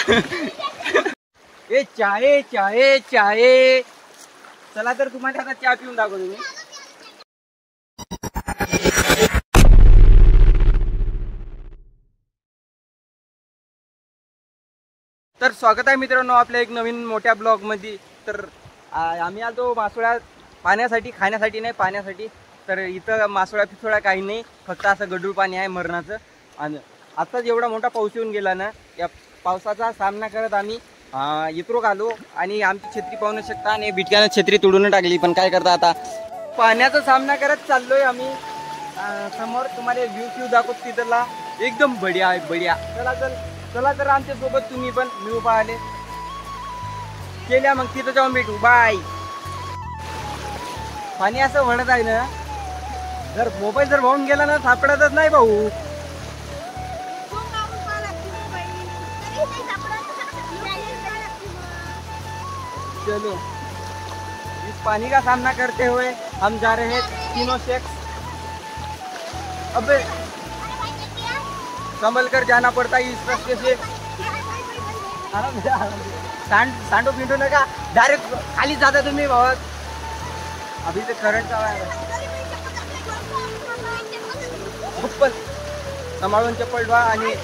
ए चाय चाय चाय, चला तर तुम्हाला आता चहा पिऊन दाखवतो मी. तर स्वागत आहे मित्रांनो आपल्या एक नवीन मोठ्या ब्लॉग मध्ये. तर आम्ही आलो मासोळ्या पाण्यासाठी, खाण्यासाठी नाही पाण्यासाठी. तर इथं मासोळ्या पिसोळ्या काही नाही, फक्त असं गढूळ पाणी आहे मरणाचं. आणि आताच एवढा मोठा पाऊस येऊन गेला ना, या पावसाचा सामना करत आम्ही इतरो आलो. आणि आमची छत्री पाहू न शकता आणि बिटक्यानं छत्री तोडून टाकली. पण काय करता आता, पाण्याचा सामना करत चाललोय आम्ही. समोर तुम्हाला व्ह्यू दाखवतो तिथला, एकदम बढिया आहे बढिया. चला तर आमच्या सोबत तुम्ही पण व्ह्यू पाहिले केल्या, मग तिथं जाऊन भेटू. बाय. पाणी असं म्हणत आहे ना, जर मोबाईल जर वाहून गेला ना सापडतच नाही भाऊ. चलो, इस पानी का सामना करते हुए हम जा रहे हैं तीनों शख्स. अबे संभल कर जाना पड़ता है इस रास्ते से. सांडो पिंडो नका, डायरेक्ट खाली जाता तुम्ही भावात. अभी तो करंट चालू आहे. चप्पल संभाळून चप्पल ठेवा. आणि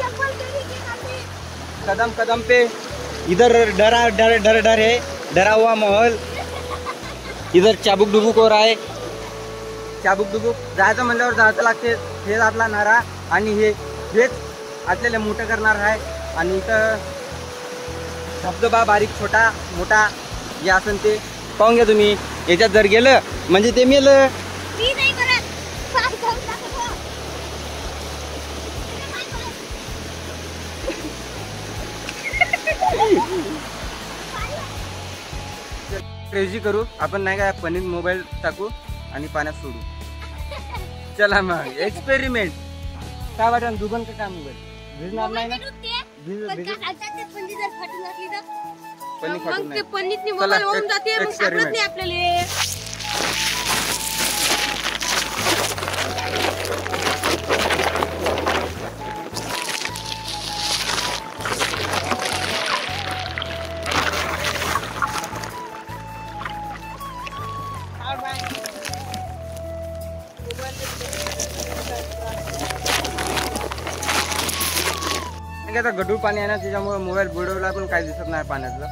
कदम कदम पे इधर डर है, डरा हुआ माहौल. इधर चाबुक डुबुक हो रहा है. चाबुक डुबुक जायचं म्हणल्यावर जायचं लागते. हे आपला नारा आणि हेच आपल्याला मोठं करणार आहे. आणि इथं धबधबा बारीक छोटा मोठा जे असेल ते पाहून घ्या तुम्ही. याच्यात जर गेलं म्हणजे ते मेलं. क्रेझी करू आपण, नाही का पनीर मोबाईल टाकू आणि पाण्यात सोडू. चला मग एक्सपेरिमेंट. काय वाटतं दुबन का काय मोबाईल भिजणार नाही ना? आता गढूळ पाणी आहे ना, त्याच्यामुळे मोबाईल बुडवला पण काही दिसत नाही पाण्यातलं.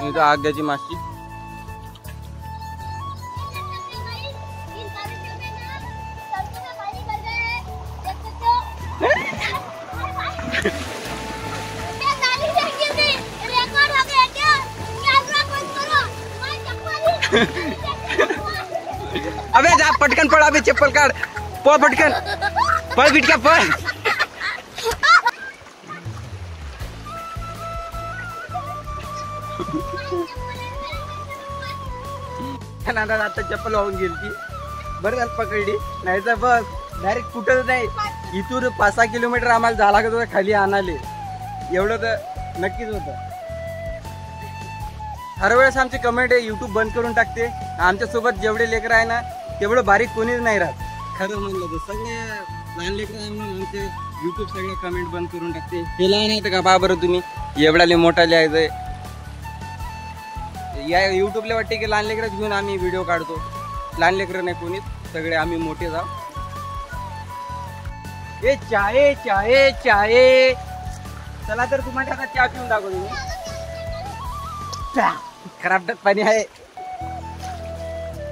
इथं आग्याची माशी. अबे जा पटकन पळ, अबे चप्पल काढ, पळ पटकन, पळ बिटक्या पळ. आता चप्पल वाहून गेली ती. बरं झालं पकडली, नाही तर बस डायरेक्ट कुठंच नाही. इथून 5-6 किलोमीटर आम्हाला जावं लागत होतं खाली आणाले. एवढं तर नक्कीच होतं. हर वेळेस आमची कमेंट आहे युट्यूब बंद करून टाकते. आमच्यासोबत जेवढे लेकर आहे ना तेवढं बारीक कोणीच नाही राहत. खरं म्हणलं तर सगळे लहान लेकर आहे म्हणून आमचे युट्यूब सगळे कमेंट बंद करून टाकते. हे लहान आहे का बा बरं तुम्ही, एवढ्याले मोठा लिहायचंय. या युट्यूबला वाटते की लहान लेकरच घेऊन आम्ही व्हिडिओ काढतो. लहान लेकर नाही कोणीच, सगळे आम्ही मोठे जाऊ. ए चाय चाय चाय, चला तर तुम्हाला आता चहा पिऊन दाखवतो मी. खराब पाणी आहे,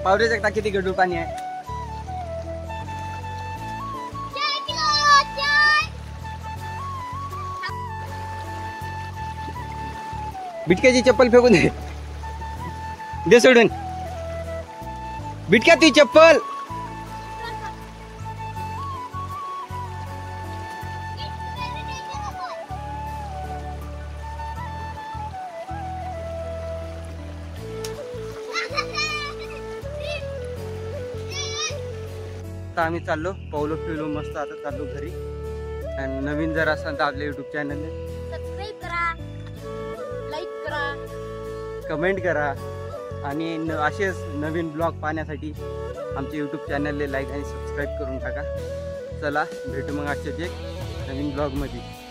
पावडे शकता किती गढूळ पाणी आहे. बिटक्याची चप्पल फेकून दे सोडून. बिटक्या ती चप्पल. आता आम्ही चाललो पावलो फिरलो मस्त. आता चाललो घरी. आणि नवीन जर असाल तर आपल्या युट्यूब चॅनलने सबस्क्राईब करा, लाईक करा, कमेंट करा. आणि असेच नवीन ब्लॉग पाहण्यासाठी आमच्या युट्यूब चॅनलला लाईक आणि सबस्क्राईब करून टाका. चला भेटू मग आजच्या एक नवीन ब्लॉगमध्ये.